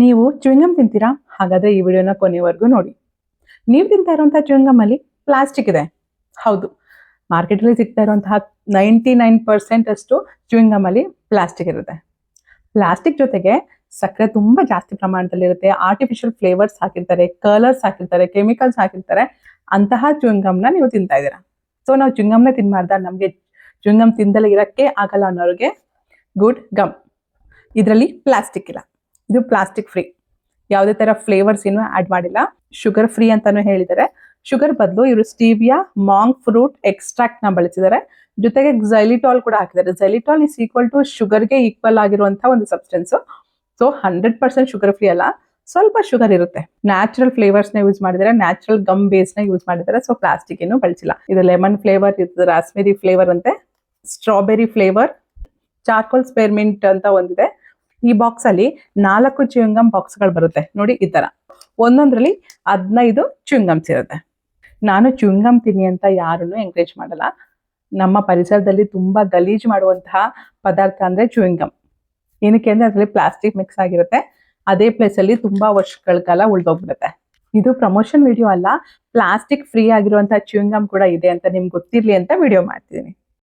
ನೀವು ಚ್ಯೂಯಿಂಗಮ್ ತಿಂತೀರಾ? ಹಾಗಾದ್ರೆ ಈ ವಿಡಿಯೋನ ಕೊನೆವರೆಗೂ ನೋಡಿ. ನೀವು ತಿಂತಾ ಇರುವಂತಹ ಚ್ಯೂಯಿಂಗಮ್ ಅಲ್ಲಿ ಪ್ಲಾಸ್ಟಿಕ್ ಇದೆ. ಹೌದು, ಮಾರ್ಕೆಟ್ ಅಲ್ಲಿ ಸಿಗ್ತಾ ಇರುವಂತಹ 99% ಅಷ್ಟು ಚ್ಯೂಯಿಂಗಮ್ ಅಲ್ಲಿ ಪ್ಲಾಸ್ಟಿಕ್ ಇರುತ್ತೆ. ಪ್ಲಾಸ್ಟಿಕ್ ಜೊತೆಗೆ ಸಕ್ಕರೆ ತುಂಬಾ ಜಾಸ್ತಿ ಪ್ರಮಾಣದಲ್ಲಿ ಇರುತ್ತೆ. ಆರ್ಟಿಫಿಷಿಯಲ್ ಫ್ಲೇವರ್ಸ್ ಹಾಕಿರ್ತಾರೆ, ಕಲರ್ಸ್ ಹಾಕಿರ್ತಾರೆ, ಕೆಮಿಕಲ್ಸ್ ಹಾಕಿರ್ತಾರೆ. ಅಂತಹ ಚ್ಯೂಯಿಂಗಮ್ ನ ನೀವು ತಿಂತಾ ಇದ್ದೀರಾ. ಸೊ ನಾವು ಚ್ಯೂಯಿಂಗಮ್ನೇ ತಿನ್ಬಾರ್ದ? ನಮ್ಗೆ ಚ್ಯೂಯಿಂಗಮ್ ತಿಂದಲೇ ಇರಕ್ಕೆ ಆಗಲ್ಲ ಅನ್ನೋರಿಗೆ ಗುಡ್ ಗಮ್. ಇದರಲ್ಲಿ ಪ್ಲಾಸ್ಟಿಕ್ ಇಲ್ಲ, ಇದು ಪ್ಲಾಸ್ಟಿಕ್ ಫ್ರೀ. ಯಾವುದೇ ತರ ಫ್ಲೇವರ್ಸ್ ಏನು ಆಡ್ ಮಾಡಿಲ್ಲ. ಶುಗರ್ ಫ್ರೀ ಅಂತಾನು ಹೇಳಿದ್ದಾರೆ. ಶುಗರ್ ಬದಲು ಇವರು ಸ್ಟೀವಿಯಾ ಮಾಂಗ್ ಫ್ರೂಟ್ ಎಕ್ಸ್ಟ್ರಾಕ್ಟ್ ನ ಬಳಸಿದ್ದಾರೆ. ಜೊತೆಗೆ ಝೈಲಿಟಾಲ್ ಕೂಡ ಹಾಕಿದ್ದಾರೆ. ಝೈಲಿಟಾಲ್ ಇಸ್ ಈಕ್ವಲ್ ಟು ಶುಗರ್ಗೆ ಈಕ್ವಲ್ ಆಗಿರುವಂತಹ ಒಂದು ಸಬ್ಸ್ಟೆನ್ಸ್. ಸೊ 100% ಶುಗರ್ ಫ್ರೀ ಅಲ್ಲ, ಸ್ವಲ್ಪ ಶುಗರ್ ಇರುತ್ತೆ. ನ್ಯಾಚುರಲ್ ಫ್ಲೇವರ್ಸ್ ನ ಯೂಸ್ ಮಾಡಿದ್ದಾರೆ, ನ್ಯಾಚುರಲ್ ಗಮ್ ಬೇಸ್ ನ ಯೂಸ್ ಮಾಡಿದ್ದಾರೆ. ಸೊ ಪ್ಲಾಸ್ಟಿಕ್ ಏನು ಬಳಸಿಲ್ಲ. ಇದು ಲೆಮನ್ ಫ್ಲೇವರ್, ಇದು ರಾಸ್ಬೆರಿ ಫ್ಲೇವರ್ ಅಂತೆ, ಸ್ಟ್ರಾಬೆರಿ ಫ್ಲೇವರ್, ಚಾರ್ಕೋಲ್ ಸ್ಪೇರ್ಮಿಂಟ್ ಅಂತ ಒಂದಿದೆ. ಈ ಬಾಕ್ಸ್ ಅಲ್ಲಿ 4 ಚ್ಯೂಯಿಂಗಮ್ ಬಾಕ್ಸ್ ಗಳು ಬರುತ್ತೆ ನೋಡಿ. ಈ ತರ ಒಂದೊಂದ್ರಲ್ಲಿ 15 ಚ್ಯೂಯಿಂಗಮ್ಸ್ ಇರುತ್ತೆ. ನಾನು ಚ್ಯೂಯಿಂಗಮ್ ತಿನ್ನಿ ಅಂತ ಯಾರನ್ನು ಎಂಕರೇಜ್ ಮಾಡಲ್ಲ. ನಮ್ಮ ಪರಿಸರದಲ್ಲಿ ತುಂಬಾ ಗಲೀಜ್ ಮಾಡುವಂತಹ ಪದಾರ್ಥ ಅಂದ್ರೆ ಚ್ಯೂಯಿಂಗಮ್. ಏನಕ್ಕೆ ಅಂದ್ರೆ ಅದರಲ್ಲಿ ಪ್ಲಾಸ್ಟಿಕ್ ಮಿಕ್ಸ್ ಆಗಿರುತ್ತೆ. ಅದೇ ಪ್ಲೇಸ್ ಅಲ್ಲಿ ತುಂಬಾ ವರ್ಷಗಳ ಕಾಲ ಉಳ್ದೋಗ್ಬಿಡುತ್ತೆ. ಇದು ಪ್ರಮೋಷನ್ ವಿಡಿಯೋ ಅಲ್ಲ, ಪ್ಲಾಸ್ಟಿಕ್ ಫ್ರೀ ಆಗಿರುವಂತಹ ಚ್ಯೂಯಿಂಗಮ್ ಕೂಡ ಇದೆ ಅಂತ ನಿಮ್ಗೆ ಗೊತ್ತಿರ್ಲಿ ಅಂತ ವಿಡಿಯೋ ಮಾಡ್ತಿದ್ದೀನಿ.